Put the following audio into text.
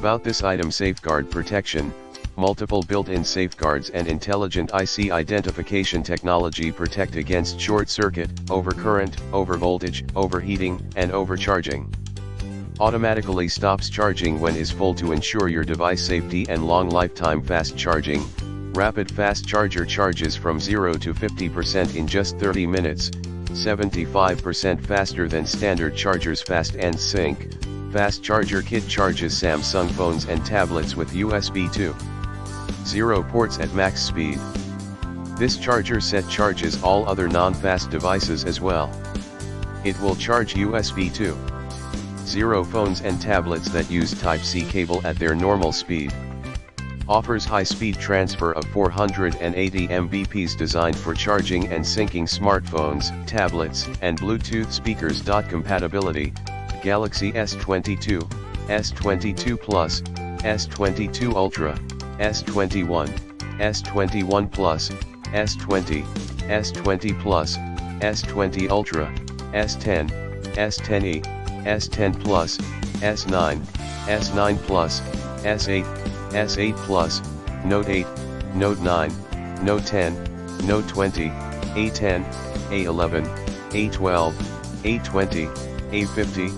About this item: safeguard protection, multiple built-in safeguards and intelligent IC identification technology protect against short circuit, overcurrent, overvoltage, overheating, and overcharging. Automatically stops charging when is full to ensure your device safety and long lifetime. Fast charging, rapid fast charger charges from 0 to 50% in just 30 minutes, 75% faster than standard chargers. Fast and sync, fast charger kit charges Samsung phones and tablets with USB 2.0 ports at max speed. This charger set charges all other non-fast devices as well. It will charge USB 2.0 phones and tablets that use Type-C cable at their normal speed. Offers high-speed transfer of 480 Mbps, designed for charging and syncing smartphones, tablets, and Bluetooth speakers. Compatibility: Galaxy S22, S22 Plus, S22 Ultra, S21, S21 Plus, S20, S20 Plus, S20 Ultra, S10, S10e, S10 Plus, S9, S9 Plus, S8, S8 Plus, Note 8, Note 9, Note 10, Note 20, A10, A11, A12, A20, A50,